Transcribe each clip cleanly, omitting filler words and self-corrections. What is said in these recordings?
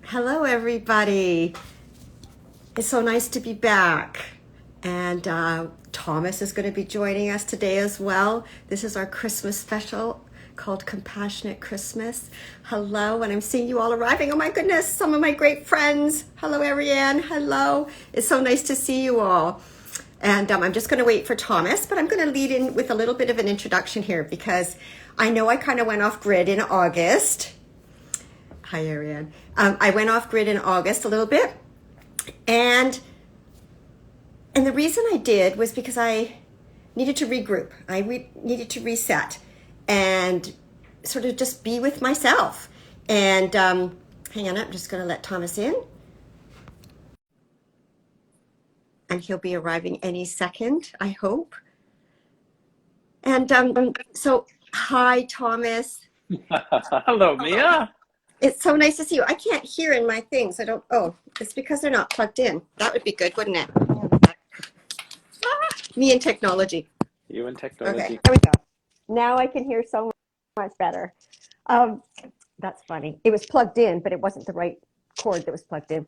Hello, everybody. It's so nice to be back. And Thomas is going to be joining us today as well. This is our Christmas special called Compassionate Christmas. Hello, and I'm seeing you all arriving. Oh my goodness, some of my great friends. Hello, Ariane. Hello. It's so nice to see you all. And I'm just going to wait for Thomas, but I'm going to lead in with a little bit of an introduction here because I know I kind of went off grid in August. Hi, Ariane. I went off grid in August a little bit, and the reason I did was because I needed to regroup. I needed to reset and sort of just be with myself. And hang on, I'm just going to let Thomas in, and he'll be arriving any second, I hope. And so, hi, Thomas. Hello, Mheyah. It's so nice to see you. I can't hear in my things. Oh, it's because they're not plugged in. That would be good, wouldn't it? Me and technology. You and Okay, technology. there we go. Now I can hear so much better. Um, that's funny. It was plugged in, but it wasn't the right cord that was plugged in.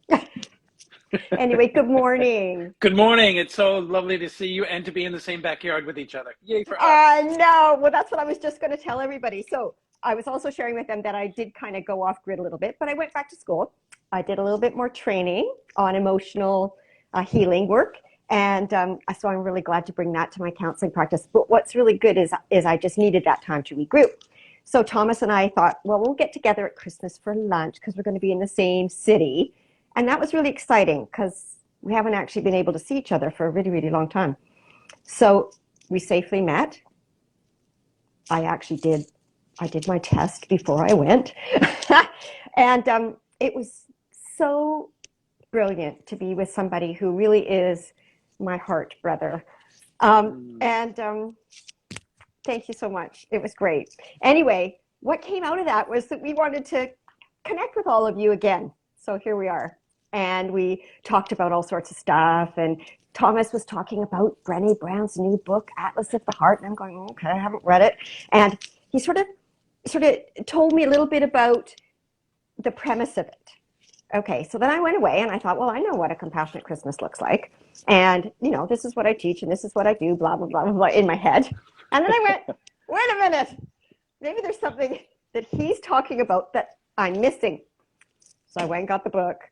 Anyway, good morning. Good morning. It's so lovely to see you and to be in the same backyard with each other. Yay for I us. know. Well, that's what I was just going to tell everybody. So I was also sharing with them that I did kind of go off grid a little bit, but I went back to school. I did a little bit more training on emotional healing work. And so I'm really glad to bring that to my counseling practice. But what's really good is I just needed that time to regroup. So Thomas and I thought, well, we'll get together at Christmas for lunch because we're going to be in the same city. And that was really exciting because we haven't actually been able to see each other for a really, really long time. So we safely met. I did my test before I went. And it was so brilliant to be with somebody who really is my heart brother. And thank you so much. It was great. Anyway, what came out of that was that we wanted to connect with all of you again. So here we are. And we talked about all sorts of stuff. And Thomas was talking about Brené Brown's new book, Atlas of the Heart. And I'm going, okay, I haven't read it. And he sort of told me a little bit about the premise of it. Okay, so then I went away and I thought, well, I know what a compassionate Christmas looks like. And, this is what I teach and this is what I do, blah, blah, blah, blah, blah, in my head. And then I went, wait a minute, maybe there's something that he's talking about that I'm missing. So I went and got the book.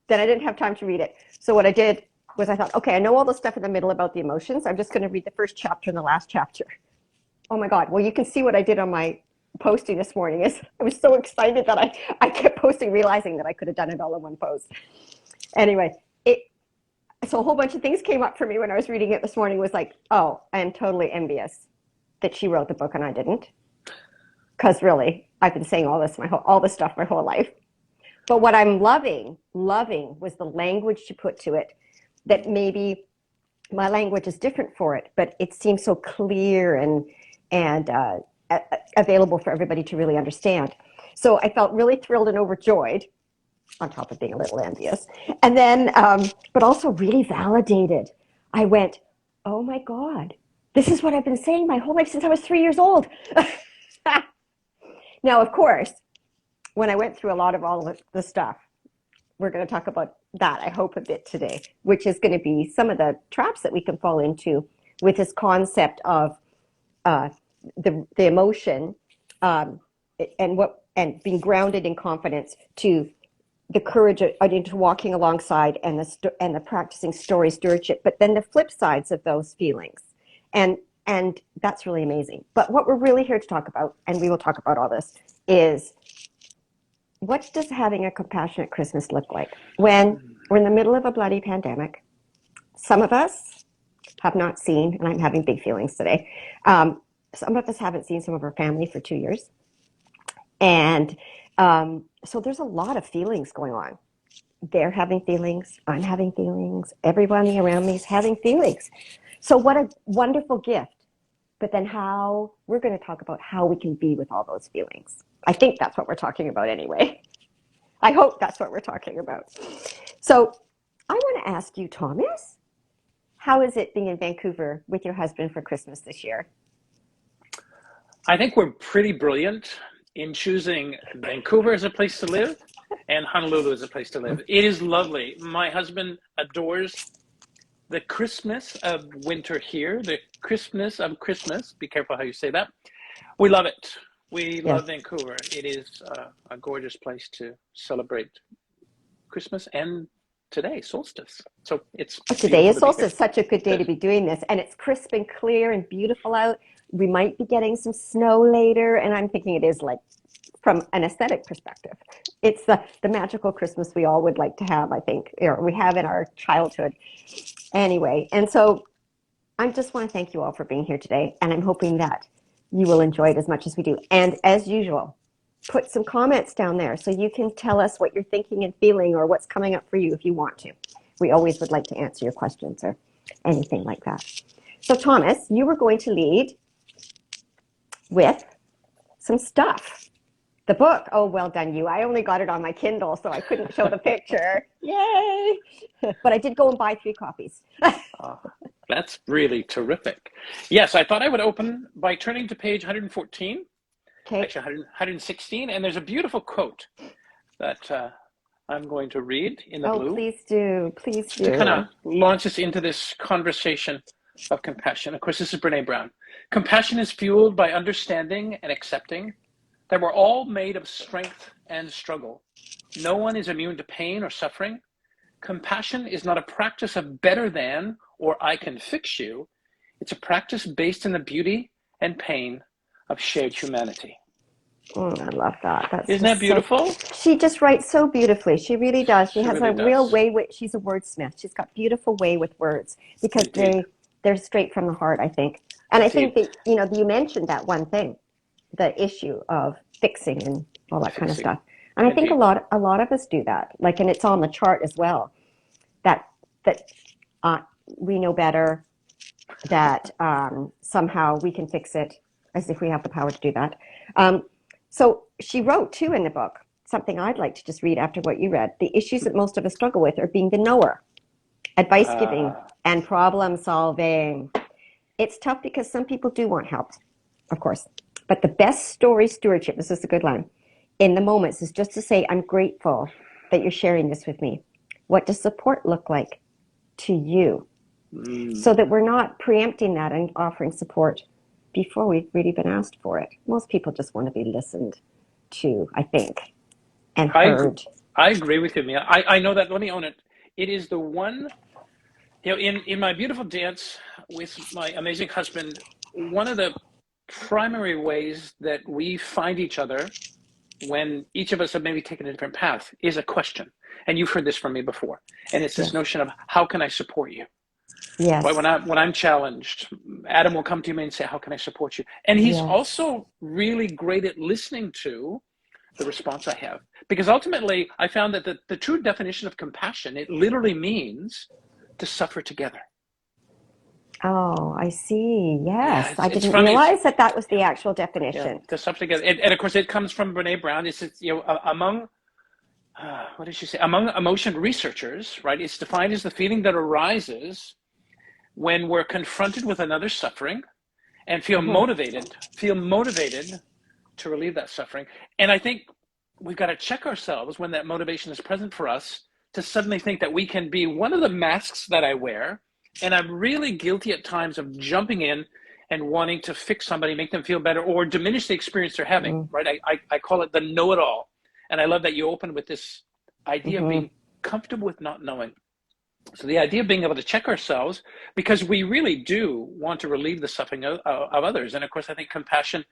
Then I didn't have time to read it. So what I did was I thought, okay, I know all the stuff in the middle about the emotions. I'm just going to read the first chapter and the last chapter. Oh my God. Well, you can see what I did on my posting this morning is I was so excited that I kept posting, realizing that I could have done it all in one post. Anyway, so a whole bunch of things came up for me when I was reading it this morning. Was like, oh, I am totally envious that she wrote the book and I didn't. Because really, I've been saying all this stuff my whole life. But what I'm loving was the language she put to it, that maybe my language is different for it, but it seems so clear and available for everybody to really understand. So I felt really thrilled and overjoyed, on top of being a little envious. And then, but also really validated. I went, oh my God, this is what I've been saying my whole life since I was 3 years old. Now, of course, when I went through a lot of all of the stuff, we're going to talk about that, I hope, a bit today, which is going to be some of the traps that we can fall into with this concept of the emotion and being grounded in confidence, to the courage into walking alongside and the practicing story stewardship, but then the flip sides of those feelings, and that's really amazing. But what we're really here to talk about, and we will talk about all this, is what does having a compassionate Christmas look like when we're in the middle of a bloody pandemic? Some of us have not seen, and I'm having big feelings today. Some of us haven't seen some of our family for 2 years. And so there's a lot of feelings going on. They're having feelings. I'm having feelings. Everybody around me is having feelings. So what a wonderful gift. But then we're going to talk about how we can be with all those feelings. I think that's what we're talking about anyway. I hope that's what we're talking about. So I want to ask you, Thomas, how is it being in Vancouver with your husband for Christmas this year? I think we're pretty brilliant in choosing Vancouver as a place to live and Honolulu is a place to live. It is lovely. My husband adores the Christmas of winter here, the Christmas of Christmas. Be careful how you say that. We love it. We love Vancouver. It is a gorgeous place to celebrate Christmas and today, solstice. So it's today is solstice. here. Such a good day to be doing this. And it's crisp and clear and beautiful out. We might be getting some snow later. And I'm thinking it is like, from an aesthetic perspective, it's the magical Christmas we all would like to have, I think, or we have in our childhood. Anyway, and so I just want to thank you all for being here today. And I'm hoping that you will enjoy it as much as we do. And as usual, put some comments down there so you can tell us what you're thinking and feeling or what's coming up for you if you want to. We always would like to answer your questions or anything like that. So Thomas, you were going to lead with some stuff. The book, oh, well done you. I only got it on my Kindle, so I couldn't show the picture. Yay! But I did go and buy 3 copies. That's really terrific. Yes, I thought I would open by turning to page 114, actually 116, and there's a beautiful quote that I'm going to read in the blue. Oh, please do, please do. To kind of launch us into this conversation of compassion. Of course, this is Brene Brown. Compassion is fueled by understanding and accepting that we're all made of strength and struggle. No one is immune to pain or suffering. Compassion is not a practice of better than or I can fix you. It's a practice based in the beauty and pain of shared humanity. Oh, I love that. Isn't that beautiful? She just writes so beautifully. She really does. She has really a real way with, she's a wordsmith. She's got beautiful way with words because they're straight from the heart, I think. And I think that, you mentioned that one thing, the issue of fixing and all that kind of stuff. And I think a lot of us do that. Like, and it's on the chart as well, that we know better, that somehow we can fix it as if we have the power to do that. So she wrote too in the book, something I'd like to just read after what you read. The issues that most of us struggle with are being the knower, advice giving, and problem solving. It's tough because some people do want help, of course. But the best story stewardship, this is a good line, in the moments is just to say, I'm grateful that you're sharing this with me. What does support look like to you? So that we're not preempting that and offering support before we've really been asked for it. Most people just want to be listened to, I think, and heard. I agree with you, Mheyah. I know that. Let me own it. It is the one, in my beautiful dance with my amazing husband, one of the primary ways that we find each other when each of us have maybe taken a different path is a question. And you've heard this from me before. And it's this notion of, how can I support you? Yes. Right? When I'm challenged, Adam will come to me and say, how can I support you? And he's also really great at listening to the response I have. Because ultimately, I found that the true definition of compassion, it literally means to suffer together. Oh, I see. Yes. Yeah, I didn't realize that was the actual definition. Yeah, to suffer together. And of course, it comes from Brene Brown. It's among, what did she say? Among emotion researchers, right? It's defined as the feeling that arises when we're confronted with another's suffering and feel motivated to relieve that suffering. And I think we've got to check ourselves when that motivation is present for us to suddenly think that we can be one of the masks that I wear. And I'm really guilty at times of jumping in and wanting to fix somebody, make them feel better, or diminish the experience they're having, right? I call it the know-it-all. And I love that you open with this idea of being comfortable with not knowing. So the idea of being able to check ourselves, because we really do want to relieve the suffering of others. And of course, I think compassion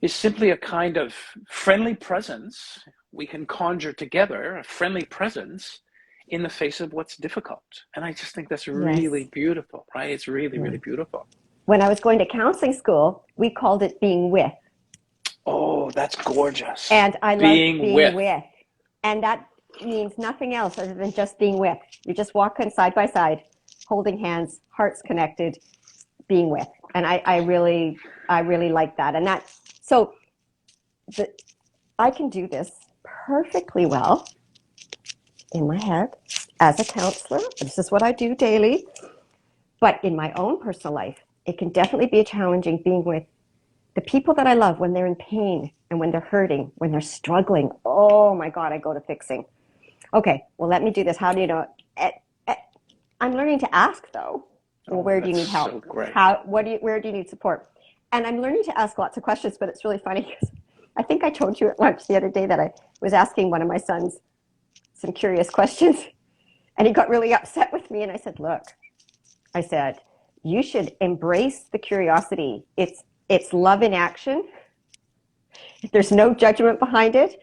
is simply a kind of friendly presence we can conjure together, a friendly presence in the face of what's difficult. And I just think that's really beautiful, right? It's really, really beautiful. When I was going to counseling school, we called it being with. Oh, that's gorgeous. And I love being with. And that means nothing else other than just being with. You're just walking side by side, holding hands, hearts connected, being with. And I really like that. And I can do this perfectly well in my head as a counselor. This is what I do daily. But in my own personal life, it can definitely be challenging being with the the people that I love, when they're in pain and when they're hurting, when they're struggling, oh my God, I go to fixing. Okay, well, let me do this. How do you know? I'm learning to ask though. Well, where do you need help? So great. Where do you need support? And I'm learning to ask lots of questions, but it's really funny because I think I told you at lunch the other day that I was asking one of my sons some curious questions, and he got really upset with me. And I said, look, I said, you should embrace the curiosity. It's love in action. There's no judgment behind it.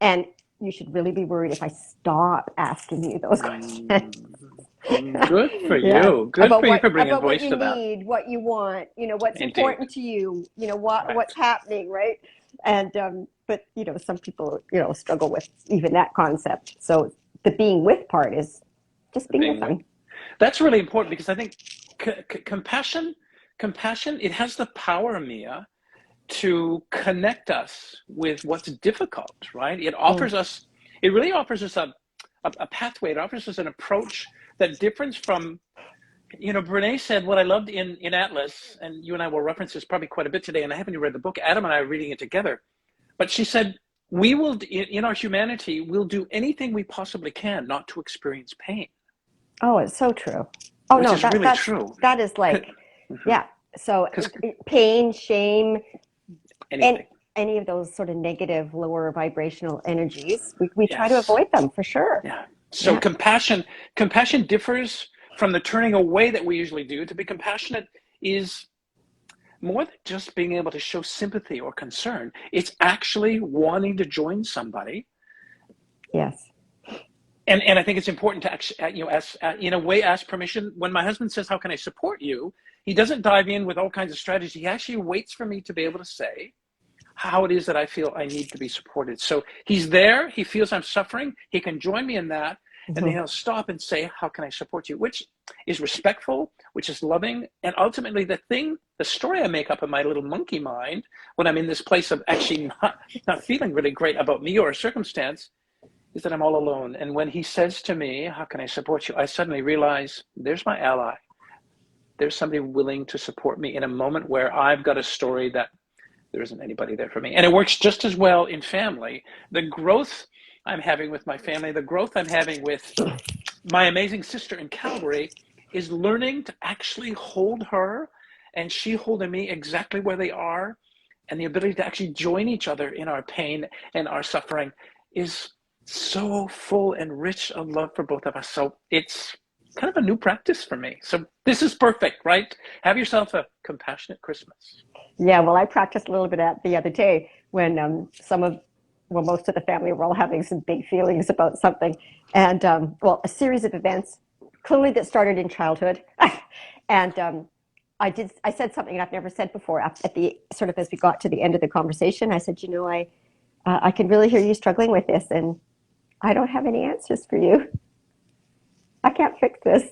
And you should really be worried if I stop asking you those questions. Good for Yes. you. Good for you for bringing About what voice you to that. need, what you want, what's Indeed. important to you, Right. what's happening, right? And but some people struggle with even that concept. So the being with part is just being with them. That's really important because I think compassion, it has the power, Mheyah, to connect us with what's difficult, right? It offers us, it really offers us a pathway. It offers us an approach that differs from, Brene said what I loved in Atlas, and you and I will reference this probably quite a bit today, and I haven't read the book. Adam and I are reading it together. But she said, we will, in our humanity, we'll do anything we possibly can not to experience pain. Oh, it's so true. Oh, Which no, is really true. That is like, yeah. So pain, shame, anything. Any of those sort of negative, lower vibrational energies, we try to avoid them for sure. Yeah. So compassion differs from the turning away that we usually do. To be compassionate is more than just being able to show sympathy or concern. It's actually wanting to join somebody. Yes. And I think it's important to actually, in a way, ask permission. When my husband says, how can I support you? He doesn't dive in with all kinds of strategies. He actually waits for me to be able to say how it is that I feel I need to be supported. So he's there. He feels I'm suffering. He can join me in that. And then he'll stop and say, how can I support you? Which is respectful, which is loving. And ultimately the story I make up in my little monkey mind when I'm in this place of actually not feeling really great about me or a circumstance is that I'm all alone. And when he says to me, how can I support you? I suddenly realize there's my ally. There's somebody willing to support me in a moment where I've got a story that there isn't anybody there for me. And it works just as well in family. The growth I'm having with my family, the growth I'm having with my amazing sister in Calgary is learning to actually hold her and she holding me exactly where they are, and the ability to actually join each other in our pain and our suffering is so full and rich of love for both of us. So it's kind of a new practice for me. So this is perfect, right? Have yourself a compassionate Christmas. Yeah, well, I practiced a little bit at the other day when most of the family were all having some big feelings about something. And, a series of events, clearly that started in childhood. And I said something I've never said before at the sort of as we got to the end of the conversation. I said, I can really hear you struggling with this, and I don't have any answers for you. I can't fix this.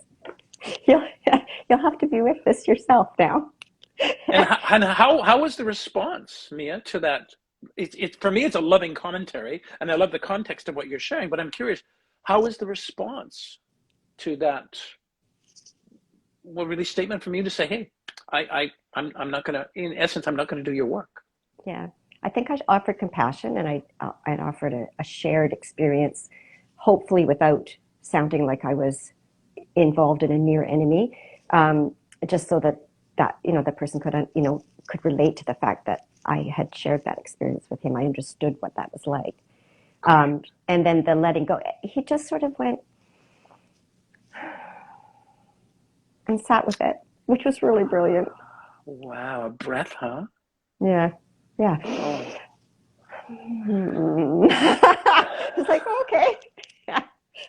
You'll have to be with this yourself now. And how was the response, Mheyah, to that? For me, it's a loving commentary, and I love the context of what you're sharing. But I'm curious, how was the response to that? Well, really, statement from you to say, "Hey, I'm not going to. In essence, I'm not going to do your work." Yeah, I think I offered compassion, and I offered a shared experience, hopefully without sounding like I was involved in a near enemy, just so that the person could relate to the fact that I had shared that experience with him. I understood what that was like. And then the letting go, he just sort of went and sat with it, which was really brilliant. Wow, a breath, huh? Yeah. Oh. It's like, okay.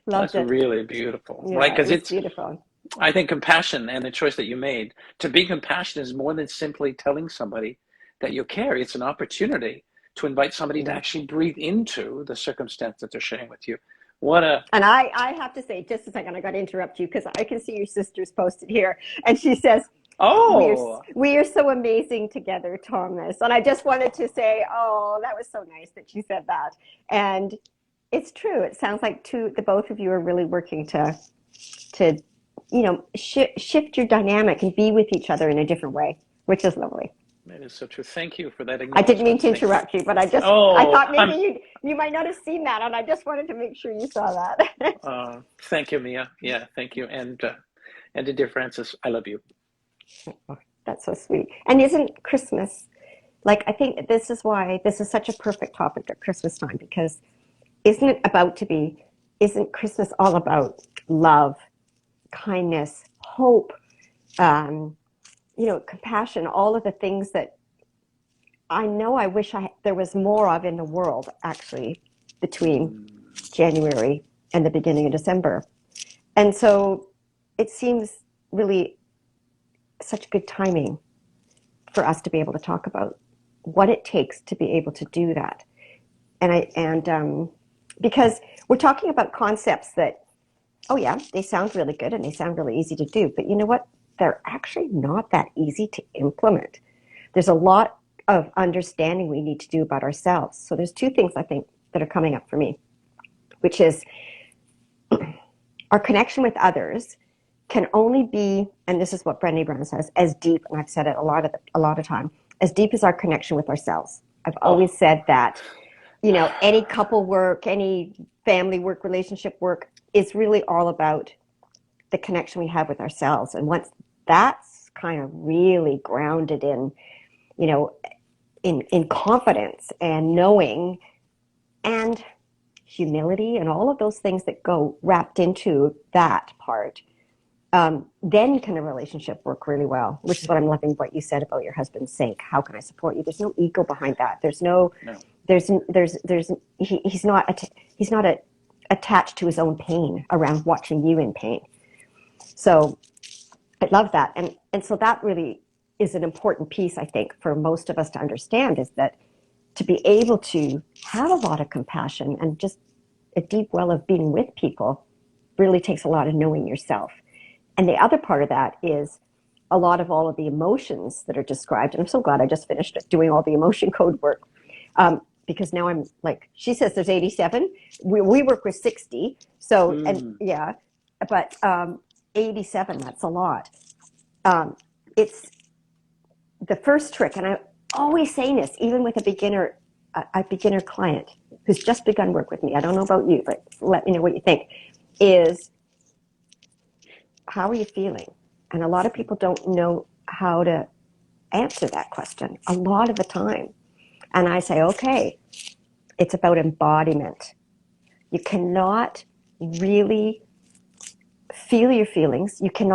Loved That's it. really beautiful, Yeah, right? Because it's beautiful. I think compassion and the choice that you made to be compassionate is more than simply telling somebody that you care. It's an opportunity to invite somebody to actually breathe into the circumstance that they're sharing with you. And I have to say, just a second, I got to interrupt you because I can see your sister's posted here, and she says, "Oh, we are so amazing together, Thomas." And I just wanted to say, oh, that was so nice that she said that. And it's true. It sounds like the both of you are really working to shift your dynamic and be with each other in a different way, which is lovely. That is so true. Thank you for that I didn't mean acknowledgement. to Thank you. interrupt you, but I Oh, thought maybe you might not have seen that, and I just wanted to make sure you saw that. thank you, Mheyah. Yeah, thank you. And to dear Francis, I love you. That's so sweet. And isn't Christmas, like, I think this is why this is such a perfect topic at Christmas time, because isn't it about to be, isn't Christmas all about love, kindness, hope, um, compassion, all of the things that I know I wish there was more of in the world, actually, between January and the beginning of December. And so it seems really such good timing for us to be able to talk about what it takes to be able to do that. Because we're talking about concepts that, oh yeah, they sound really good and they sound really easy to do, but you know what? They're actually not that easy to implement. There's a lot of understanding we need to do about ourselves. So there's two things I think that are coming up for me, which is our connection with others can only be, and this is what Brené Brown says, as deep, and I've said it a lot of time, as deep as our connection with ourselves. I've Oh, always said that, any couple work, any family work, relationship work is really all about the connection we have with ourselves. And once that's kind of really grounded in, you know, in confidence and knowing and humility and all of those things that go wrapped into that part, then can a relationship work really well, which is what I'm loving what you said about your husband's sake. How can I support you? There's no ego behind that. There's no, no. he's not attached to his own pain around watching you in pain. So I love that. And so that really is an important piece, I think, for most of us to understand, is that to be able to have a lot of compassion and just a deep well of being with people really takes a lot of knowing yourself. And the other part of that is a lot of all of the emotions that are described. And I'm so glad I just finished doing all the emotion code work. Because now I'm like, she says there's 87. We work with 60. So, and yeah, but 87, that's a lot. It's the first trick, and I'm always saying this, even with a beginner client who's just begun work with me. I don't know about you, but let me know what you think. Is how are you feeling? And a lot of people don't know how to answer that question a lot of the time. And I say, okay, it's about embodiment. You cannot really feel your feelings. You can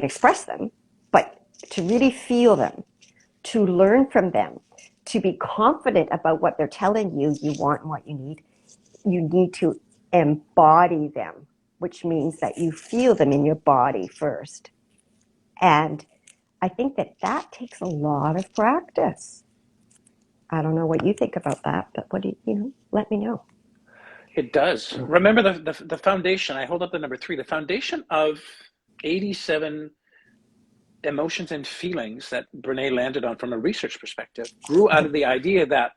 express them, but to really feel them, to learn from them, to be confident about what they're telling you want and what you need to embody them, which means that you feel them in your body first. And I think that takes a lot of practice. I don't know what you think about that, but what do you let me know. It does. Remember the foundation. I hold up the number 3. The foundation of 87 emotions and feelings that Brené landed on from a research perspective grew out of the idea that,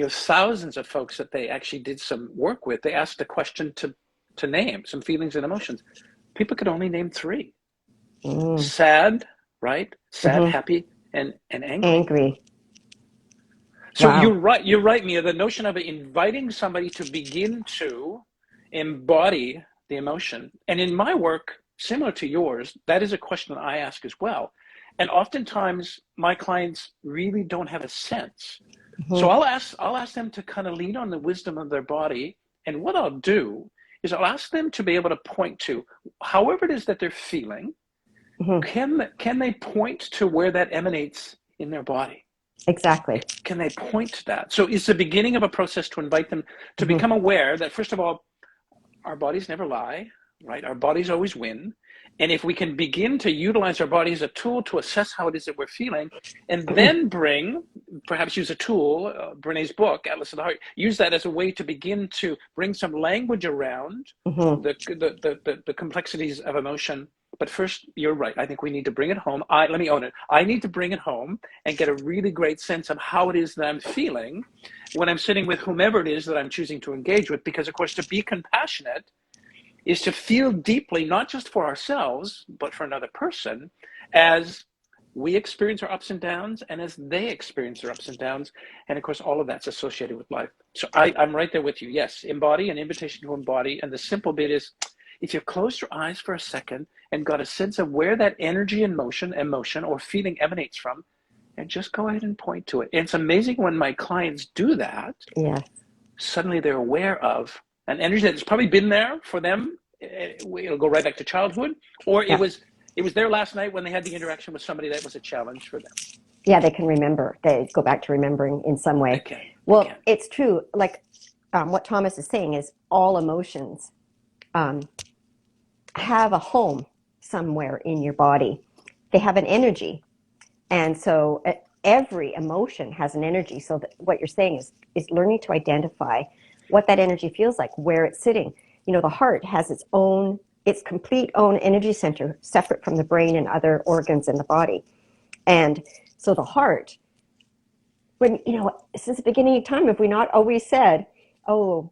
thousands of folks that they actually did some work with, they asked a question to name some feelings and emotions. People could only name 3. Sad, right? Sad, happy, and angry. Angry. So Wow. you're right, Mheyah. The notion of inviting somebody to begin to embody the emotion. And in my work, similar to yours, that is a question that I ask as well. And oftentimes my clients really don't have a sense. So I'll ask them to kind of lean on the wisdom of their body. And what I'll do is I'll ask them to be able to point to, however it is that they're feeling, can they point to where that emanates in their body? Exactly. Can they point to that? So it's the beginning of a process to invite them to become aware that, first of all, our bodies never lie, right? Our bodies always win. And if we can begin to utilize our body as a tool to assess how it is that we're feeling, and then perhaps use a tool, Brené's book, Atlas of the Heart, use that as a way to begin to bring some language around the complexities of emotion. But first, you're right. I think we need to bring it home. Let me own it. I need to bring it home and get a really great sense of how it is that I'm feeling when I'm sitting with whomever it is that I'm choosing to engage with. Because, of course, to be compassionate is to feel deeply, not just for ourselves, but for another person, as we experience our ups and downs and as they experience their ups and downs. And of course, all of that's associated with life. So I'm right there with you. Yes, embody, an invitation to embody. And the simple bit is, if you closed your eyes for a second and got a sense of where that energy and emotion or feeling emanates from, and just go ahead and point to it. And it's amazing when my clients do that, Yeah. suddenly they're aware of an energy that's probably been there for them. It'll go right back to childhood, or Yeah. it was there last night when they had the interaction with somebody that was a challenge for them. Yeah, they can remember. They go back to remembering in some way. They can. Well, it's true. Like what Thomas is saying is all emotions have a home somewhere in your body. They have an energy. And so every emotion has an energy. So that what you're saying is learning to identify what that energy feels like, where it's sitting. You know, the heart has its complete own energy center, separate from the brain and other organs in the body. And so the heart, when, you know, since the beginning of time, have we not always said, oh,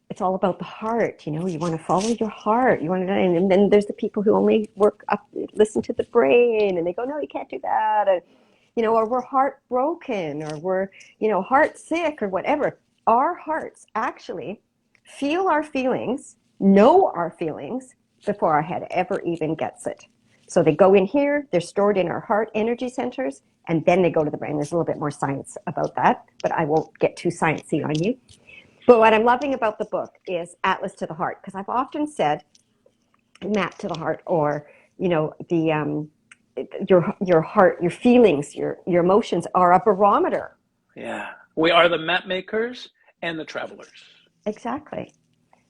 it's all about the heart, you know, you want to follow your heart, you want to, and then there's the people who only listen to the brain, and they go, no, you can't do that, and, you know, or we're heartbroken, or we're, you know, heart sick, or whatever. Our hearts actually feel our feelings, know our feelings, before our head ever even gets it. So they go in here, they're stored in our heart energy centers, and then they go to the brain. There's a little bit more science about that, but I won't get too sciencey on you. But what I'm loving about the book is Atlas to the Heart, because I've often said map to the heart, or, you know, the your heart, your feelings, your emotions are a barometer. Yeah. We are the map makers and the travelers. Exactly.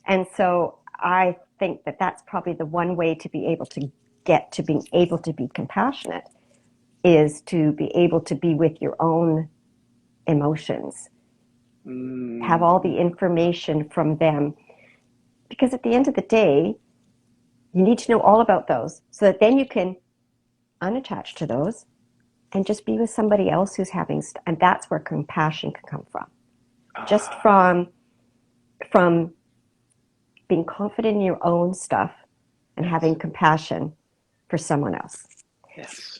And so I think that that's probably the one way to be able to get to being able to be compassionate, is to be able to be with your own emotions. Have all the information from them, because at the end of the day, you need to know all about those so that then you can unattach to those and just be with somebody else who's having and that's where compassion can come from. Just from being confident in your own stuff and having compassion for someone else. Yes.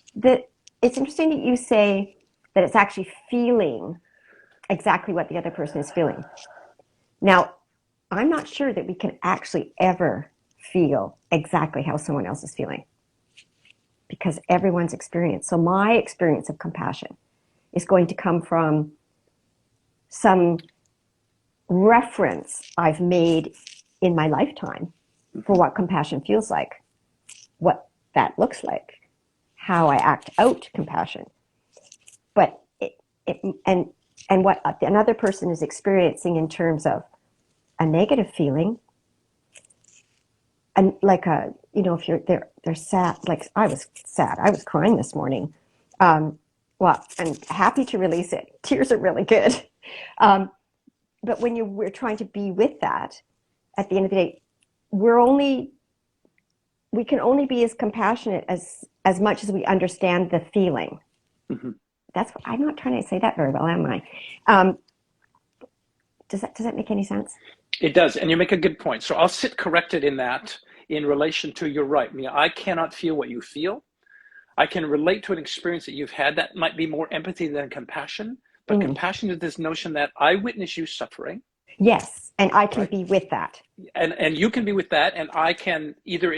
It's interesting that you say that it's actually feeling exactly what the other person is feeling. Now, I'm not sure that we can actually ever feel exactly how someone else is feeling, because everyone's experience. So my experience of compassion is going to come from some reference I've made in my lifetime for what compassion feels like, what that looks like, how I act out compassion. But and what another person is experiencing in terms of a negative feeling, and like if they're sad, like I was sad, I was crying this morning. Well, I'm happy to release it. Tears are really good. But when we're trying to be with that, at the end of the day, we can only be as compassionate as much as we understand the feeling. Mm-hmm. That's what, I'm not trying to say that very well, am I? Does that make any sense? It does, and you make a good point. So I'll sit corrected in that in relation to, you're right, Mheyah, I cannot feel what you feel. I can relate to an experience that you've had that might be more empathy than compassion, but compassion is this notion that I witness you suffering. Yes, and I can be with that. And you can be with that, and I can either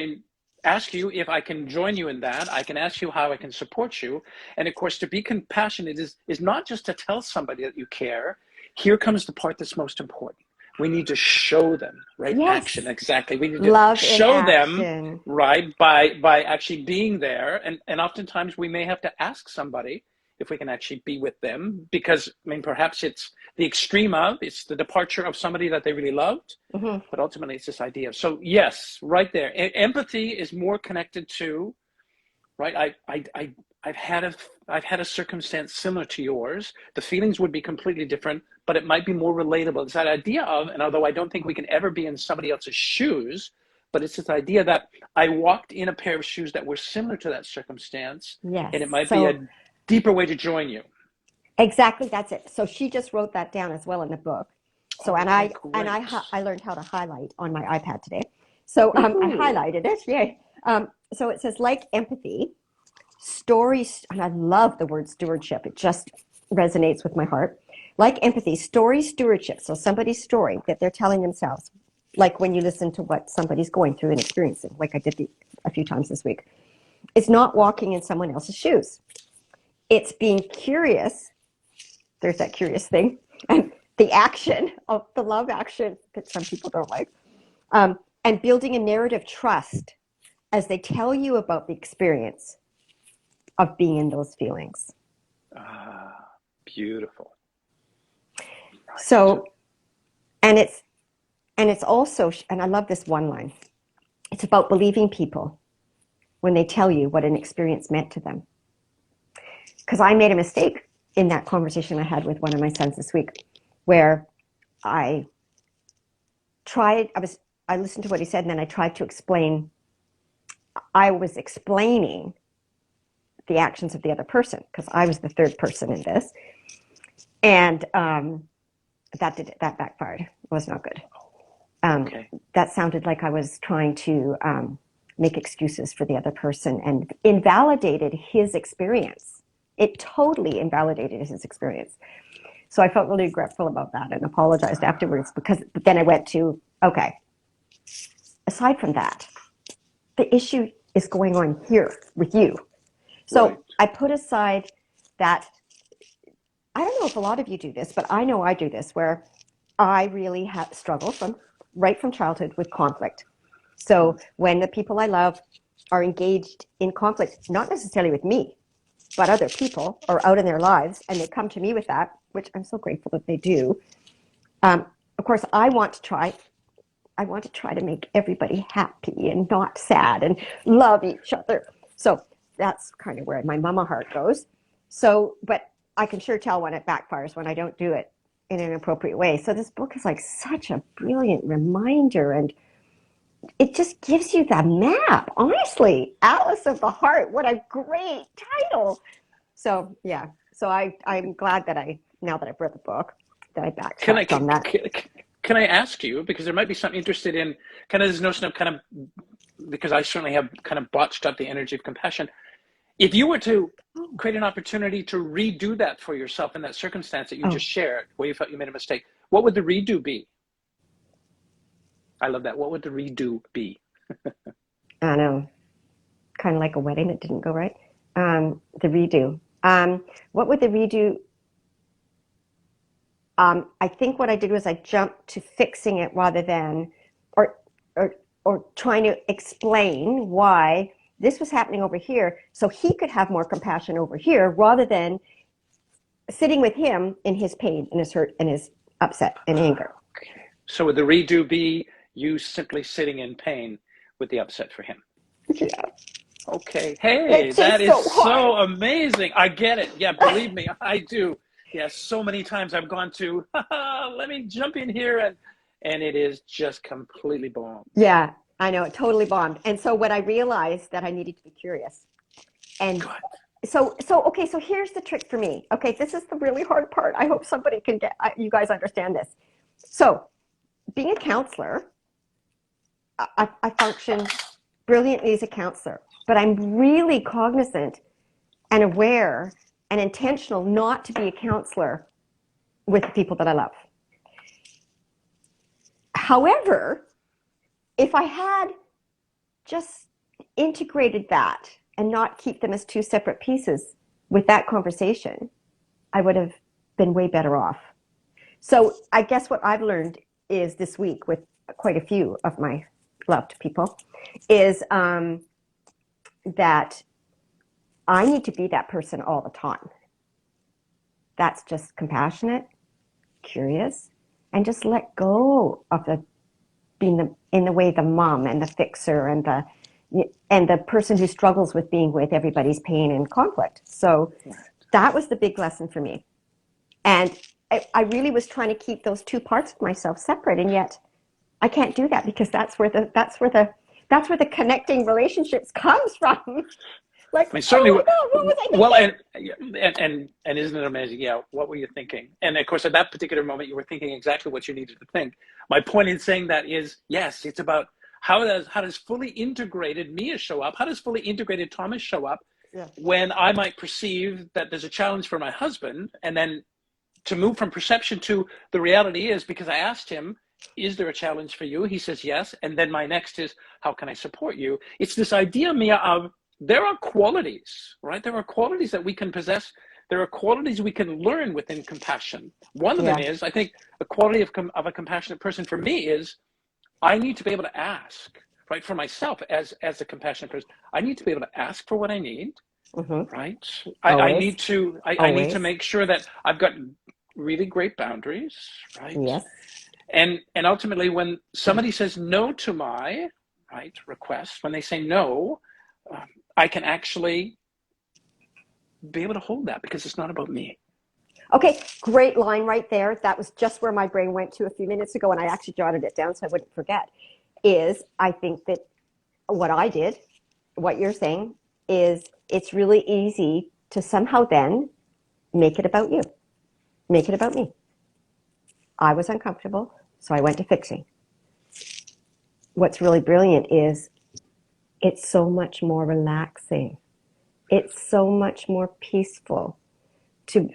ask you if I can join you in that. I can ask you how I can support you. And of course, to be compassionate is not just to tell somebody that you care. Here comes the part that's most important. We need to show them, right? Yes. Action, exactly. We need Love to show in them, action. right, by actually being there. And oftentimes we may have to ask somebody if we can actually be with them, because, I mean, perhaps it's the extreme of, it's the departure of somebody that they really loved, but ultimately it's this idea of, so yes, right there. Empathy is more connected to, right, I've had a circumstance similar to yours. The feelings would be completely different, but it might be more relatable. It's that idea of, and although I don't think we can ever be in somebody else's shoes, but it's this idea that I walked in a pair of shoes that were similar to that circumstance, yes. And it might be a deeper way to join you. Exactly, that's it. So she just wrote that down as well in the book. So I learned how to highlight on my iPad today. So I highlighted it. Yay. So it says, like empathy, stories, and I love the word stewardship. It just resonates with my heart. Like empathy, story stewardship. So somebody's story that they're telling themselves, like when you listen to what somebody's going through and experiencing, like I did a few times this week. It's not walking in someone else's shoes. It's being curious. There's that curious thing. And the action of the love action that some people don't like. And building a narrative trust as they tell you about the experience of being in those feelings. Ah, beautiful. Right. So, and it's also, and I love this one line, it's about believing people when they tell you what an experience meant to them. Because I made a mistake in that conversation I had with one of my sons this week, where I listened to what he said, and then I tried to explain. I was explaining the actions of the other person because I was the third person in this, and that backfired. It was not good. Okay. That sounded like I was trying to make excuses for the other person and invalidated his experience. It totally invalidated his experience. So I felt really regretful about that and apologized afterwards, but then I went to, okay, aside from that, the issue is going on here with you. So right. I put aside that, I don't know if a lot of you do this, but I know I do this, where I really have struggled right from childhood with conflict. So when the people I love are engaged in conflict, not necessarily with me, but other people are out in their lives, and they come to me with that, which I'm so grateful that they do. Of course, I want to try to make everybody happy and not sad and love each other. So that's kind of where my mama heart goes. So, but I can sure tell when it backfires, when I don't do it in an appropriate way. So this book is like such a brilliant reminder, and it just gives you the map. Honestly, Atlas of the Heart, what a great title. So yeah, so I'm glad that now that I've read the book, that I backtracked on that. Can I ask you, because there might be some interested in kind of this notion of kind of, because I certainly have kind of botched up the energy of compassion. If you were to create an opportunity to redo that for yourself in that circumstance that you just shared, where you felt you made a mistake, what would the redo be? I love that. What would the redo be? I know. Kind of like a wedding that didn't go right. The redo. What would the redo? I think what I did was I jumped to fixing it rather than, or trying to explain why this was happening over here, so he could have more compassion over here, rather than sitting with him in his pain and his hurt and his upset and anger. Okay. So would the redo be you simply sitting in pain with the upset for him? Yeah. Okay. Hey, that is so amazing. I get it. Yeah, believe me, I do. Yeah, so many times I've gone to, let me jump in here, and it is just completely bombed. Yeah, I know, it totally bombed. And so when I realized that I needed to be curious, and so here's the trick for me. Okay, this is the really hard part. I hope somebody can you guys understand this. So being a counselor, I function brilliantly as a counselor, but I'm really cognizant and aware and intentional not to be a counselor with the people that I love. However, if I had just integrated that and not keep them as two separate pieces with that conversation, I would have been way better off. So I guess what I've learned is this week with quite a few of my loved people is that I need to be that person all the time. That's just compassionate, curious, and just let go of being in the way the mom and the fixer and the person who struggles with being with everybody's pain and conflict. So that was the big lesson for me. And I really was trying to keep those two parts of myself separate, and yet I can't do that, because that's where the connecting relationships comes from. Like, I mean, certainly, oh my God, what was I thinking? Well, and isn't it amazing? Yeah, what were you thinking? And of course, at that particular moment, you were thinking exactly what you needed to think. My point in saying that is, yes, it's about how does fully integrated Mheyah show up? How does fully integrated Thomas show up Yeah. when I might perceive that there's a challenge for my husband, and then to move from perception to the reality is, because I asked him, is there a challenge for you? He says yes. And then my next is, how can I support you? It's this idea, Mheyah, of there are qualities, right? There are qualities that we can possess. There are qualities we can learn within compassion. One of them Yeah. is, I think, a quality of a compassionate person for me is I need to be able to ask, right? For myself as a compassionate person, I need to be able to ask for what I need, Mm-hmm. right? Always. I need to Always. make sure that I've got really great boundaries, right? Yes. And ultimately, when somebody says no to my request, when they say no, I can actually be able to hold that because it's not about me. Okay, great line right there. That was just where my brain went to a few minutes ago, and I actually jotted it down so I wouldn't forget. Is I think that what I did, what you're saying, is it's really easy to somehow then make it about you. Make it about me. I was uncomfortable, so I went to fixing. What's really brilliant is it's so much more relaxing. It's so much more peaceful to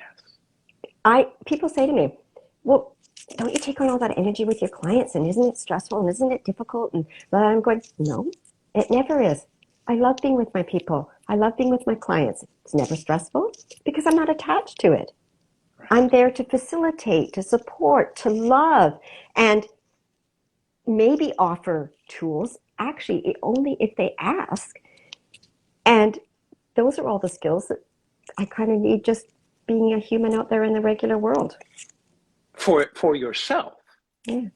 people say to me, well, don't you take on all that energy with your clients, and isn't it stressful, and isn't it difficult? And I'm going, no, it never is. I love being with my people. I love being with my clients. It's never stressful because I'm not attached to it. Right. I'm there to facilitate, to support, to love, and maybe offer tools, actually only if they ask. And those are all the skills that I kind of need just being a human out there in the regular world. For yourself. Yeah.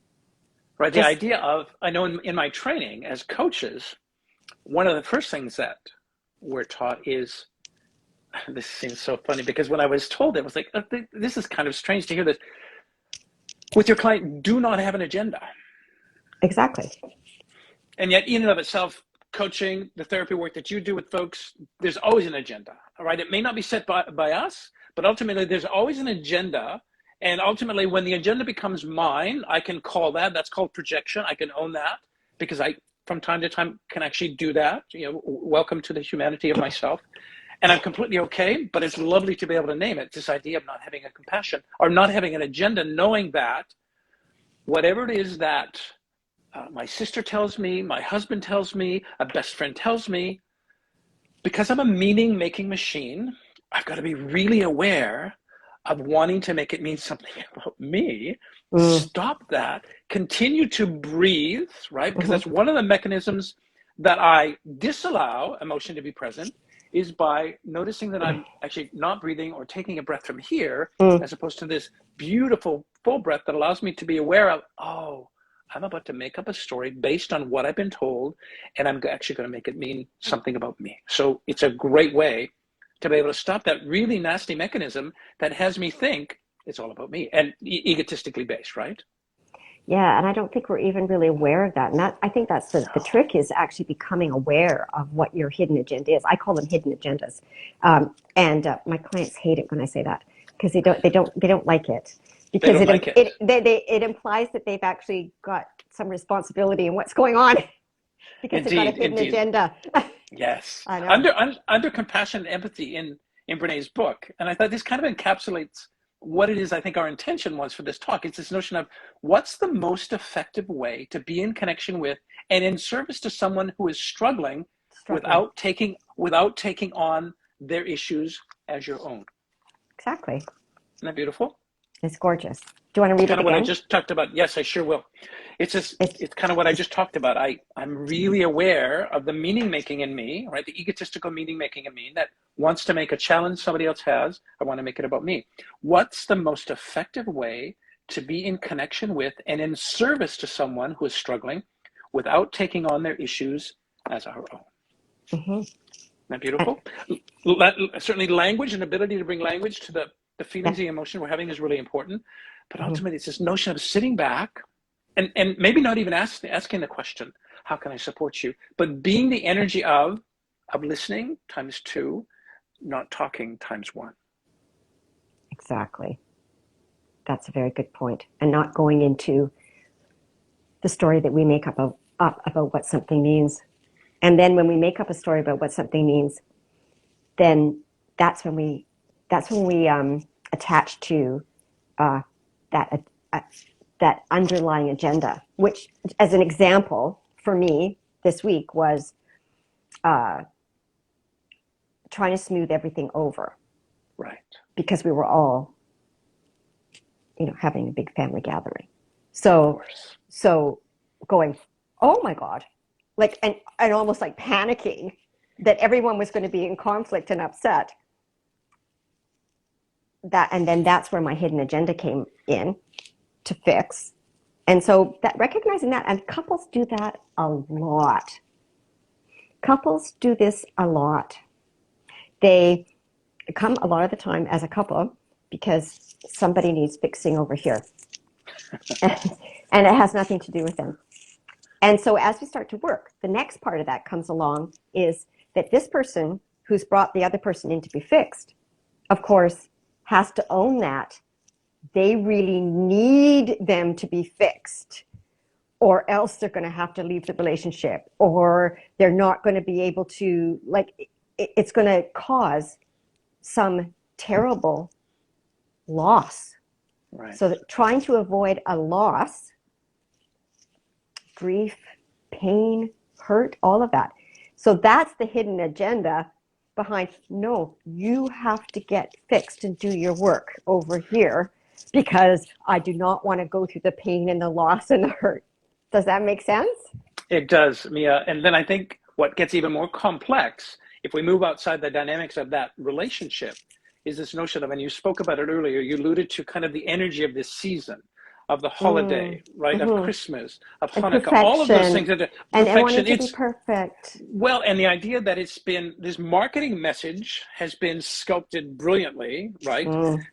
Right. The idea of, I know in my training as coaches, one of the first things that we're taught is, this seems so funny because when I was told it, I was like, this is kind of strange to hear this. With your client, do not have an agenda. Exactly. And yet, in and of itself, coaching, the therapy work that you do with folks, there's always an agenda. All right. It may not be set by us, but ultimately there's always an agenda. And ultimately, when the agenda becomes mine, I can call that. That's called projection. I can own that because I, from time to time, can actually do that. Welcome to the humanity of myself. And I'm completely okay, but it's lovely to be able to name it. This idea of not having a compassion or not having an agenda, knowing that whatever it is that my sister tells me, my husband tells me, a best friend tells me, because I'm a meaning-making machine, I've got to be really aware of wanting to make it mean something about me. Stop that, continue to breathe, right? Because that's one of the mechanisms that I disallow emotion to be present, is by noticing that I'm actually not breathing or taking a breath from here, as opposed to this beautiful full breath that allows me to be aware of, oh, I'm about to make up a story based on what I've been told, and I'm actually going to make it mean something about me. So it's a great way to be able to stop that really nasty mechanism that has me think it's all about me and egotistically based, right? Yeah, and I don't think we're even really aware of that. And I think that's the trick, is actually becoming aware of what your hidden agenda is. I call them hidden agendas, and my clients hate it when I say that because they don't like it, because it implies that they've actually got some responsibility in what's going on because they've got a hidden agenda. Yes, I know. Under compassion and empathy in Brené's book, and I thought this kind of encapsulates what it is I think our intention was for this talk. It's this notion of what's the most effective way to be in connection with and in service to someone who is struggling. without taking on their issues as your own. Exactly. Isn't that beautiful? It's gorgeous. Do you want to read it again? What I just talked about. Yes, I sure will. It's kind of what I just talked about. I'm really aware of the meaning making in me, right? The egotistical meaning making in me that wants to make a challenge somebody else has. I want to make it about me. What's the most effective way to be in connection with and in service to someone who is struggling without taking on their issues as our own? Isn't that beautiful? Certainly language and ability to bring language to the feelings, the emotion we're having is really important. But ultimately, it's this notion of sitting back and maybe not even asking the question, how can I support you? But being the energy of listening times 2, not talking times 1. Exactly. That's a very good point. And not going into the story that we make up about what something means. And then when we make up a story about what something means, then that's when we attach to that that underlying agenda. Which, as an example, for me this week was trying to smooth everything over, Right. because we were all, having a big family gathering. Of course. So going, oh my God, like, and almost like panicking that everyone was going to be in conflict and upset. And then that's where my hidden agenda came in to fix. And so that recognizing that, and couples do that a lot. Couples do this a lot. They come a lot of the time as a couple because somebody needs fixing over here. And it has nothing to do with them. And so as we start to work, the next part of that comes along is that this person who's brought the other person in to be fixed, of course, has to own that they really need them to be fixed, or else they're going to have to leave the relationship, or they're not going to be able to, like, it's going to cause some terrible loss. Right. So that trying to avoid a loss, grief, pain, hurt, all of that. So that's the hidden agenda behind, no, you have to get fixed and do your work over here because I do not want to go through the pain and the loss and the hurt. Does that make sense? It does, Mheyah. And then I think what gets even more complex, if we move outside the dynamics of that relationship, is this notion of, and you spoke about it earlier, you alluded to kind of the energy of this season, of the holiday, right? Mm-hmm. Of Christmas, of And Hanukkah, perfection. all of those things. That and perfection. wanting to be perfect. Well, and the idea that it's been, this marketing message has been sculpted brilliantly, right?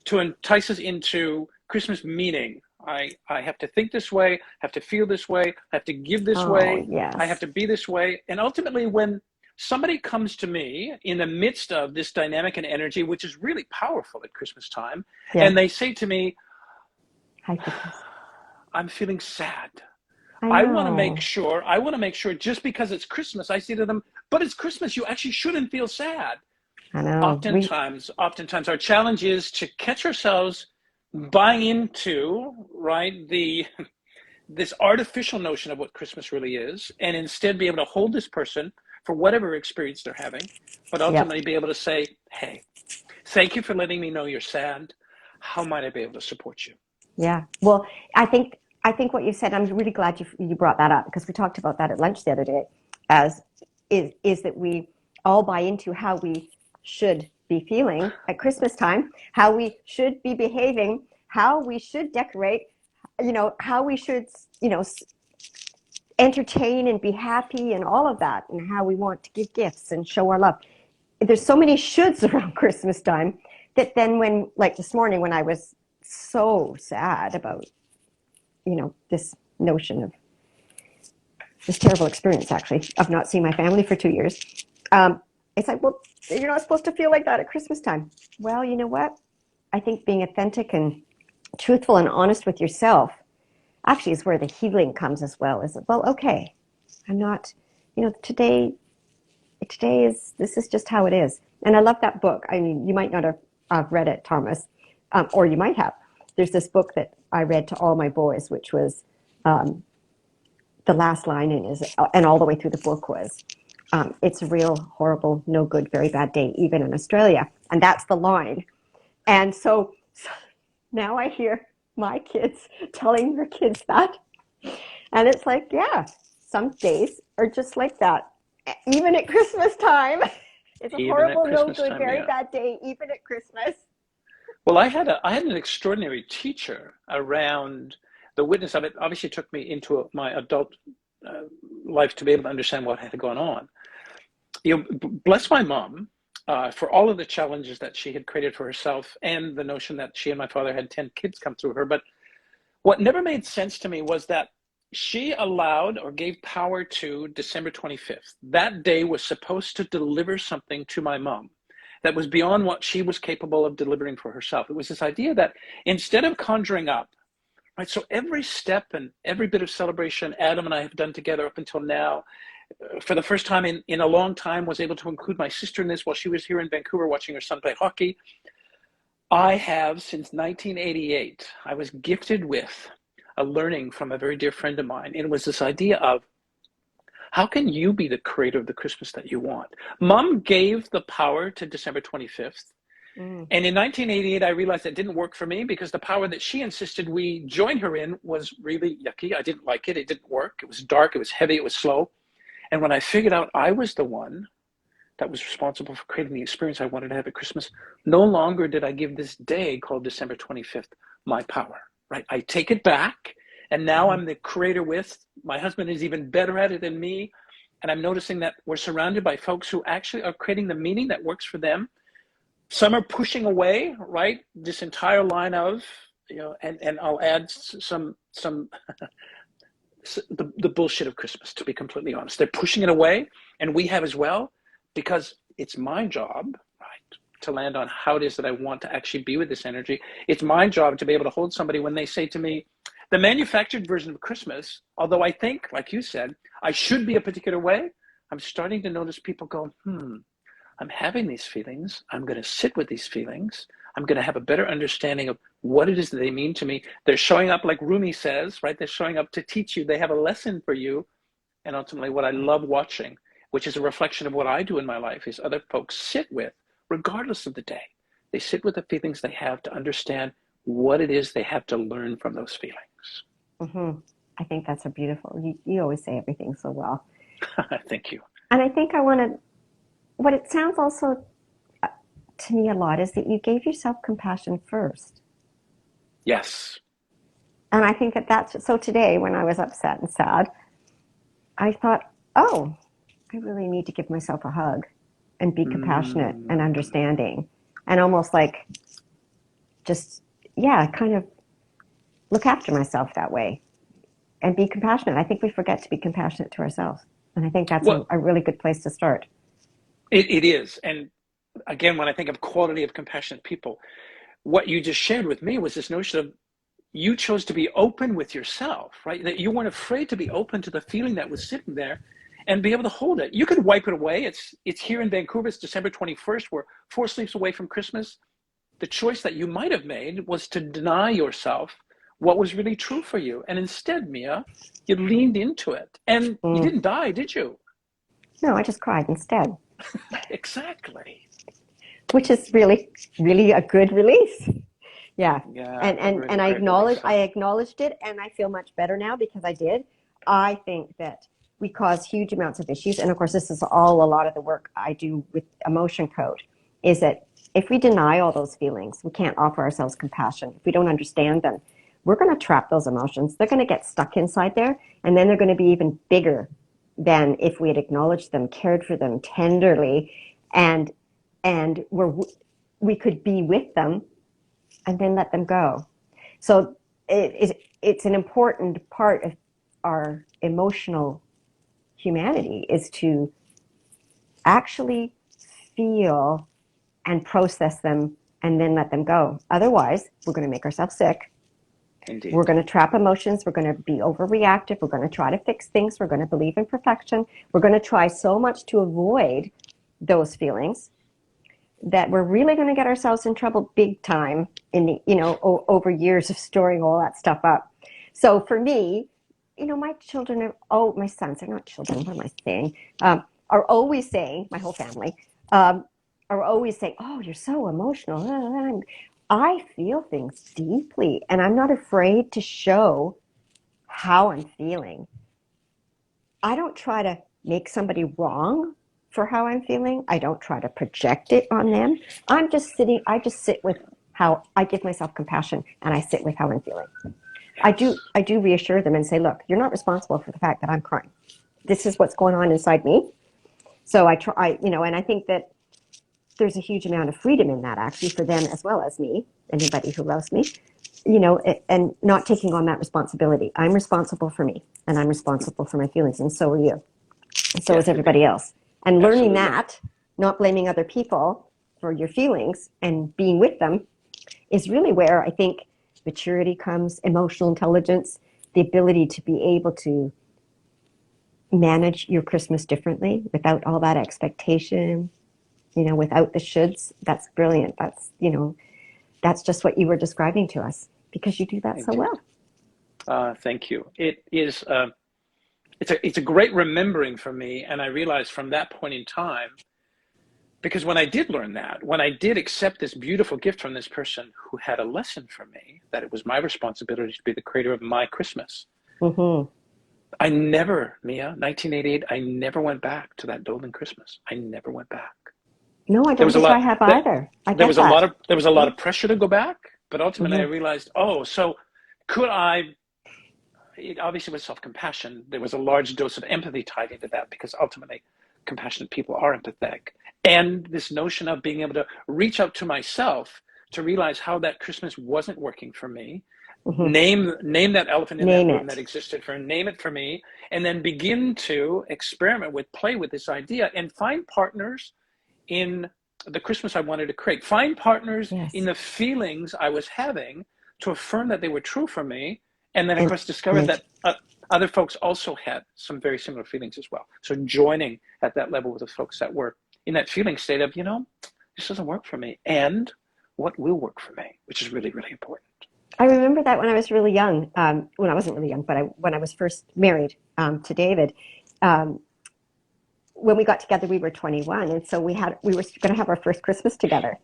To entice us into Christmas meaning. I have to think this way, have to feel this way, I have to give this way, yes. I have to be this way. And ultimately, when somebody comes to me in the midst of this dynamic and energy, which is really powerful at Christmas time, and they say to me, I'm feeling sad. I want to make sure, just because it's Christmas, I say to them, but it's Christmas, you actually shouldn't feel sad. I know. Oftentimes our challenge is to catch ourselves buying into, right, this artificial notion of what Christmas really is, and instead be able to hold this person for whatever experience they're having, but ultimately be able to say, hey, thank you for letting me know you're sad. How might I be able to support you? Yeah. Well, I think what you said, I'm really glad you brought that up, because we talked about that at lunch the other day, is that we all buy into how we should be feeling at Christmas time, how we should be behaving, how we should decorate, how we should, entertain and be happy and all of that, and how we want to give gifts and show our love. There's so many shoulds around Christmas time that then when, like this morning, when I was so sad about, this notion of this terrible experience, actually, of not seeing my family for 2 years, it's like, well, you're not supposed to feel like that at Christmas time. Well, you know what? I think being authentic and truthful and honest with yourself actually is where the healing comes as well. Is, well, okay, I'm not, today this is just how it is. And I love that book. I mean, you might not have read it, Thomas, or you might have. There's this book that I read to all my boys, which was, the last line in is, and all the way through the book was, it's a real horrible, no good, very bad day, even in Australia. And that's the line. And so now I hear my kids telling their kids that. And it's like, yeah, some days are just like that. Even at Christmas time. It's a horrible, no good, very bad day, even at Christmas. Well, I had an extraordinary teacher around the witness of it. Obviously, took me into my adult life to be able to understand what had gone on. Bless my mom for all of the challenges that she had created for herself, and the notion that she and my father had 10 kids come through her. But what never made sense to me was that she allowed or gave power to December 25th. That day was supposed to deliver something to my mom that was beyond what she was capable of delivering for herself. It was this idea that instead of conjuring up, right, so every step and every bit of celebration Adam and I have done together up until now, for the first time in a long time, was able to include my sister in this while she was here in Vancouver watching her son play hockey. I have, since 1988, I was gifted with a learning from a very dear friend of mine. And it was this idea of, how can you be the creator of the Christmas that you want? Mom gave the power to December 25th. And in 1988, I realized that didn't work for me because the power that she insisted we join her in was really yucky. I didn't like it. It didn't work. It was dark. It was heavy. It was slow. And when I figured out I was the one that was responsible for creating the experience I wanted to have at Christmas, no longer did I give this day called December 25th my power, right? I take it back, and now I'm the creator with. My husband is even better at it than me, and I'm noticing that we're surrounded by folks who actually are creating the meaning that works for them. Some are pushing away, right, this entire line of, and I'll add some the bullshit of Christmas, to be completely honest. They're pushing it away, and we have as well, because it's my job, right, to land on how it is that I want to actually be with this energy. It's my job to be able to hold somebody when they say to me, the manufactured version of Christmas, although I think, like you said, I should be a particular way, I'm starting to notice people go, I'm having these feelings. I'm going to sit with these feelings. I'm going to have a better understanding of what it is that they mean to me. They're showing up, like Rumi says, right? They're showing up to teach you. They have a lesson for you. And ultimately, what I love watching, which is a reflection of what I do in my life, is other folks sit with, regardless of the day. They sit with the feelings they have to understand what it is they have to learn from those feelings. I think that's a beautiful, you always say everything so well. Thank you. And I think what it sounds also to me a lot is that you gave yourself compassion first. Yes. And I think that's, so today when I was upset and sad, I thought, oh, I really need to give myself a hug and be compassionate and understanding and almost like just, kind of look after myself that way and be compassionate. I think we forget to be compassionate to ourselves. And I think that's a really good place to start. It is. And again, when I think of quality of compassionate people, what you just shared with me was this notion of you chose to be open with yourself, right? That you weren't afraid to be open to the feeling that was sitting there and be able to hold it. You could wipe it away. It's here in Vancouver. It's December 21st. We're 4 sleeps away from Christmas. The choice that you might have made was to deny yourself what was really true for you. And instead, Mheyah, you leaned into it. And you didn't die, did you? No, I just cried instead. Exactly. Which is really, really a good release. Yeah. And I acknowledged it, and I feel much better now because I did. I think that we cause huge amounts of issues. And of course, this is all a lot of the work I do with Emotion Code, is that if we deny all those feelings, we can't offer ourselves compassion. If we don't understand them, we're going to trap those emotions. They're going to get stuck inside there, and then they're going to be even bigger than if we had acknowledged them, cared for them tenderly, and we could be with them and then let them go. So it's an important part of our emotional humanity, is to actually feel and process them and then let them go. Otherwise, we're going to make ourselves sick. Indeed. We're going to trap emotions. We're going to be overreactive. We're going to try to fix things. We're going to believe in perfection. We're going to try so much to avoid those feelings that we're really going to get ourselves in trouble big time in the, over years of storing all that stuff up. So for me, my children my sons are not children, what am I saying? Are always saying, my whole family, are always saying, oh, you're so emotional. I feel things deeply, and I'm not afraid to show how I'm feeling. I don't try to make somebody wrong for how I'm feeling. I don't try to project it on them. I just sit with how I give myself compassion, and I sit with how I'm feeling. Yes. I do reassure them and say, look, you're not responsible for the fact that I'm crying. This is what's going on inside me. So I try, and I think that there's a huge amount of freedom in that, actually, for them as well as me, anybody who loves me, and not taking on that responsibility. I'm responsible for me, and I'm responsible for my feelings, and so are you. And so is everybody else. And learning that, not blaming other people for your feelings and being with them, is really where I think maturity comes, emotional intelligence, the ability to be able to manage your Christmas differently without all that expectation, without the shoulds, that's brilliant. That's, that's just what you were describing to us because you do that so Indeed. well. Thank you. It is. It's a great remembering for me, and I realized from that point in time, because when I did learn that, when I did accept this beautiful gift from this person who had a lesson for me, that it was my responsibility to be the creator of my Christmas. Mm-hmm. I never, Mheyah, 1988, I never went back to that Dolan Christmas. I never went back. No, I There don't was a think I lot have that either. I get that. there was a lot of pressure to go back, but ultimately I Mm-hmm. realized, oh, so could I, it obviously was self-compassion. There was a large dose of empathy tied into that because ultimately compassionate people are empathetic. And this notion of being able to reach out to myself to realize how that Christmas wasn't working for me, Mm-hmm. name that elephant in that Name room that it. existed for, name it for me, and then begin to experiment with, play with this idea and find partners in the Christmas I wanted to create. Find partners in Yes. the feelings I was having to affirm that they were true for me. And then, of And course, discovered and that other folks also had some very similar feelings as well. So joining at that level with the folks that were in that feeling state of, this doesn't work for me. And what will work for me, which is really, really important. I remember that when I was really young, when I wasn't really young, but when I was first married to David, um, when we got together, we were 21, and so we were going to have our first Christmas together.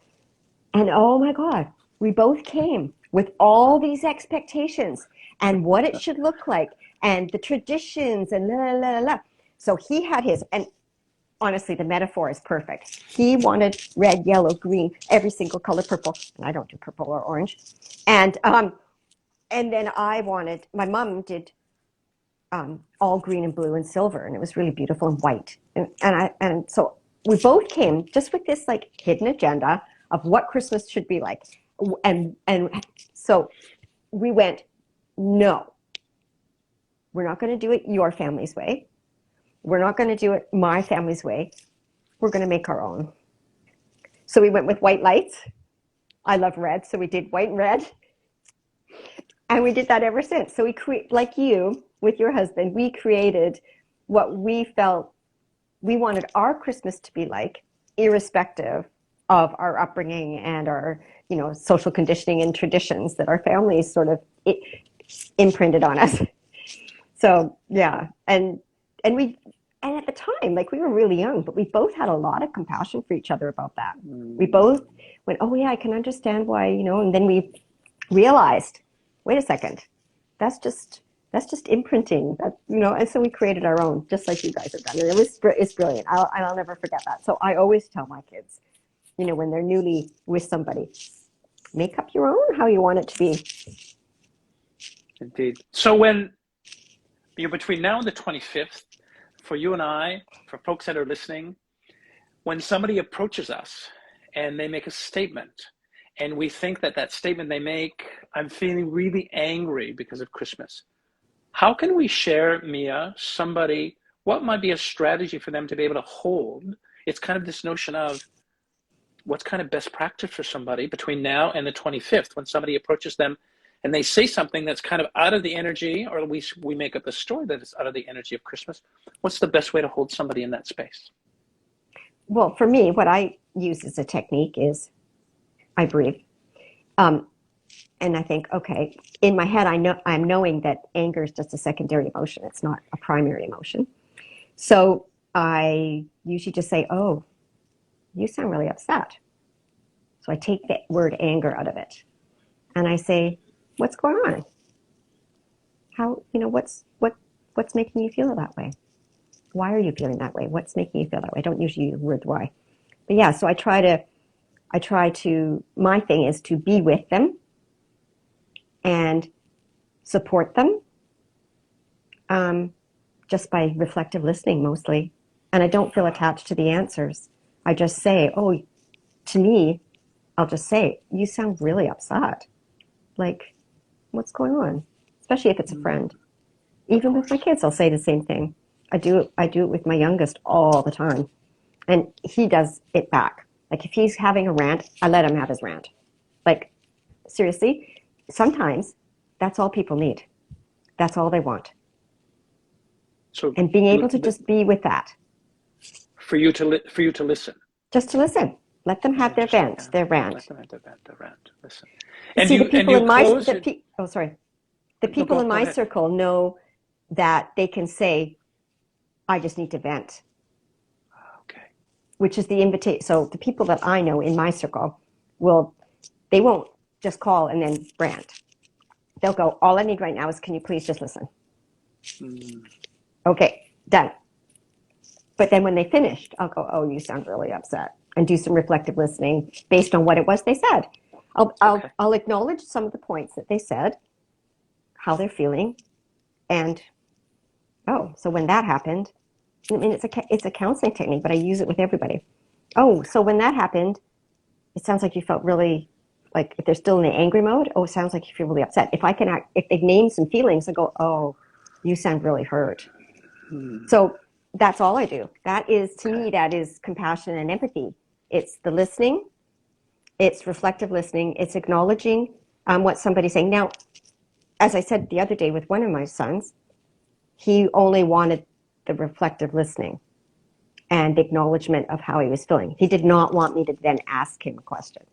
And oh my God, we both came with all these expectations and what it should look like and the traditions and la la la la. La. So he had his, and honestly, the metaphor is perfect. He wanted red, yellow, green, every single color, purple. And I don't do purple or orange. And then my mom did all green and blue and silver, and it was really beautiful and white. And so we both came just with this like hidden agenda of what Christmas should be like, and so we went, no, we're not going to do it your family's way. We're not going to do it my family's way. We're going to make our own. So we went with white lights. I love red, so we did white and red. And we did that ever since. So like you with your husband, we created what we felt we wanted our Christmas to be like, irrespective of our upbringing and our, social conditioning and traditions that our families sort of imprinted on us. So yeah, and at the time, like we were really young, but we both had a lot of compassion for each other about that. We both went, oh yeah, I can understand why, and then we realized, wait a second, that's just imprinting, and so we created our own, just like you guys have done, and it's brilliant. I'll never forget that. So I always tell my kids, when they're newly with somebody, make up your own how you want it to be. Indeed. So when you're between now and the 25th, for you and I, for folks that are listening, when somebody approaches us and they make a statement, and we think that statement they make, I'm feeling really angry because of Christmas. How can we share, Mheyah, what might be a strategy for them to be able to hold? It's kind of this notion of what's kind of best practice for somebody between now and the 25th, when somebody approaches them and they say something that's kind of out of the energy, or we make up a story that is out of the energy of Christmas. What's the best way to hold somebody in that space? Well, for me, what I use as a technique is I breathe. And I think, okay, in my head, I'm knowing that anger is just a secondary emotion. It's not a primary emotion. So I usually just say, oh, you sound really upset. So I take the word anger out of it. And I say, what's going on? How, what's making you feel that way? Why are you feeling that way? What's making you feel that way? I don't usually use the word why. But yeah, so I try to, my thing is to be with them and support them, just by reflective listening mostly. And I don't feel attached to the answers. I just say, oh, to me, I'll just say, you sound really upset. Like, what's going on? Especially if it's a friend. Even with my kids, I'll say the same thing. I do it with my youngest all the time. And he does it back. Like if he's having a rant, I let him have his rant. Like, seriously, sometimes that's all people need. That's all they want. So and being able to just be with that. for you to listen. Just to listen. Let them have their vent, their rant. Let them have their vent, their rant. Listen. See, the people in my the No, people in go my ahead. circle know that they can say, "I just need to vent," Okay. which is the invitation. So the people that I know in my circle they won't just call and then rant. They'll go, "All I need right now is, can you please just listen?" Okay, done. But then when they finished, I'll go, "Oh, you sound really upset," and do some reflective listening based on what it was they said. I'll acknowledge some of the points that they said, how they're feeling, and so when that happened, I mean, it's a counseling technique, but I use it with everybody. Oh, so when that happened, it sounds like you felt really, like if they're still in the angry mode, it sounds like you feel really upset. If they name some feelings, I go, "Oh, you sound really hurt." So that's all I do. That is, to me, that is compassion and empathy. It's the listening, it's reflective listening, it's acknowledging what somebody's saying. Now, as I said the other day with one of my sons, he only wanted the reflective listening and the acknowledgement of how he was feeling. He did not want me to then ask him a question,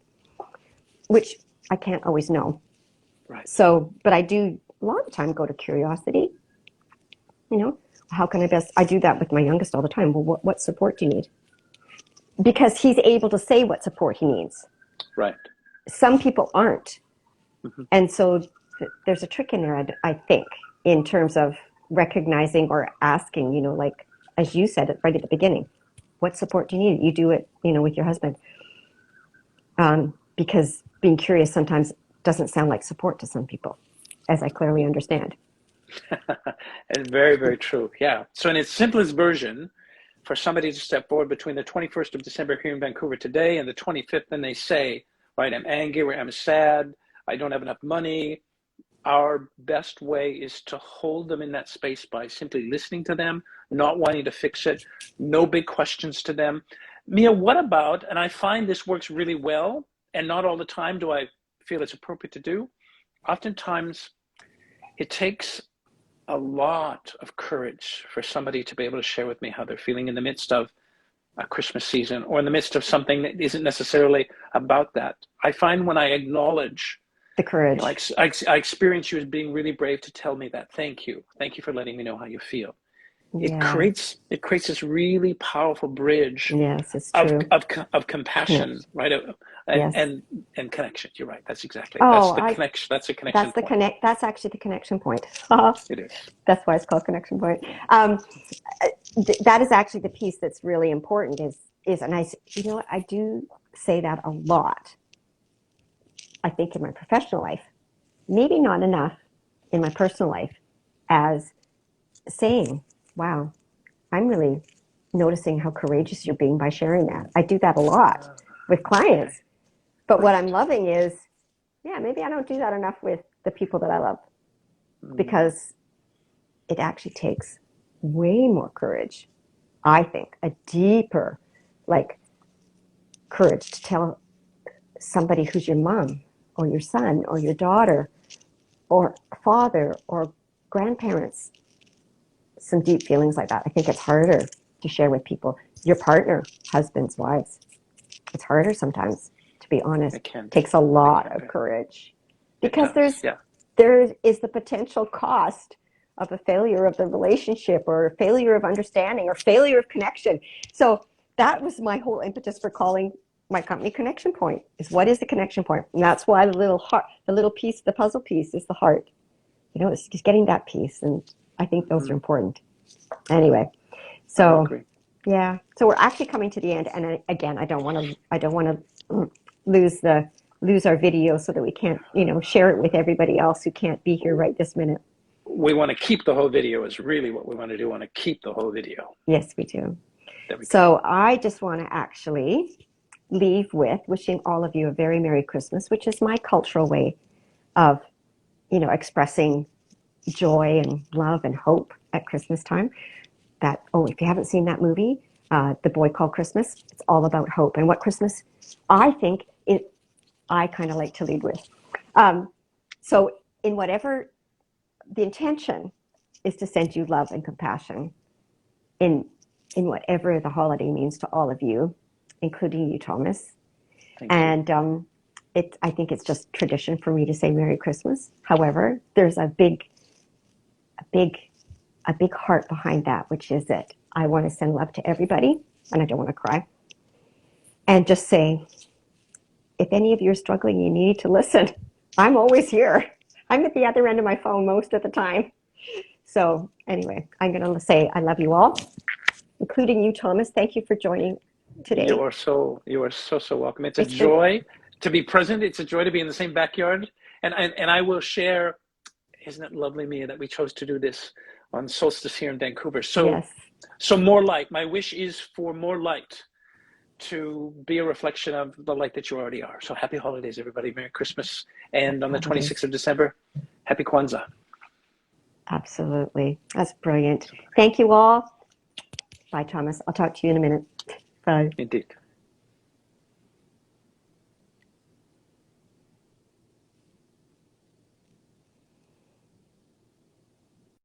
which I can't always know. Right. So, but I do a lot of the time go to curiosity. How can I do that with my youngest all the time. Well, what support do you need? Because he's able to say what support he needs. Right. Some people aren't. And so there's a trick in there, I think, in terms of recognizing or asking, like, as you said right at the beginning, what support do you need? You do it, with your husband. Because being curious sometimes doesn't sound like support to some people, as I clearly understand. It's very, very true. Yeah. So in its simplest version, for somebody to step forward between the 21st of December here in Vancouver today and the 25th, and they say, right, I'm angry, I'm sad, I don't have enough money. Our best way is to hold them in that space by simply listening to them, not wanting to fix it, no big questions to them. Mheyah, what about, and I find this works really well, and not all the time do I feel it's appropriate to do. Oftentimes, it takes a lot of courage for somebody to be able to share with me how they're feeling in the midst of a Christmas season or in the midst of something that isn't necessarily about that. I find when I acknowledge the courage, I experience you as being really brave to tell me that. Thank you for letting me know how you feel. Yeah. It creates this really powerful bridge. Yes, it's true. of compassion, right? And connection. You're right. That's exactly. That's the connection. That's a connection. That's the point. That's actually the connection point. It is. That's why it's called connection point. That is actually the piece that's really important. And I do say that a lot. I think in my professional life, maybe not enough in my personal life, as saying, "Wow, I'm really noticing how courageous you're being by sharing that." I do that a lot with clients. But what I'm loving is, maybe I don't do that enough with the people that I love, because it actually takes way more courage. I think a deeper, courage to tell somebody who's your mom or your son or your daughter or father or grandparents some deep feelings like that. I think it's harder to share with people. Your partner, husbands, wives. It's harder sometimes, to be honest. It takes a lot of courage, because there is the potential cost of a failure of the relationship, or a failure of understanding, or failure of connection. So that was my whole impetus for calling my company Connection Point, is what is the connection point? And that's why the little heart, the little piece, the puzzle piece is the heart. It's just getting that piece. And I think those are important. Anyway, so yeah, so we're actually coming to the end. And again, I don't want to lose our video so that we can't, share it with everybody else who can't be here right this minute. We want to keep the whole video is really what we want to do. We want to keep the whole video. Yes, we do. So I just want to actually leave with wishing all of you a very Merry Christmas, which is my cultural way of, expressing joy and love and hope at Christmas time. If you haven't seen that movie, The Boy Called Christmas, it's all about hope and what Christmas, I think, I kind of like to lead with. So in whatever the intention, is to send you love and compassion in whatever the holiday means to all of you, including you, Thomas. Thank you. And I think it's just tradition for me to say Merry Christmas. However, there's a big heart behind that, which is that I want to send love to everybody, and I don't want to cry. And just say, if any of you are struggling, you need to listen. I'm always here. I'm at the other end of my phone most of the time. So anyway, I'm going to say I love you all, including you, Thomas. Thank you for joining today. You are so welcome. It's a joy to be present. It's a joy to be in the same backyard. And I will share, isn't it lovely, Mheyah, that we chose to do this on solstice here in Vancouver. So, yes. So more light. My wish is for more light to be a reflection of the light that you already are. So happy holidays, everybody. Merry Christmas. And on the 26th of December, happy Kwanzaa. Absolutely. That's brilliant. Thank you all. Bye, Thomas. I'll talk to you in a minute. Bye. Indeed.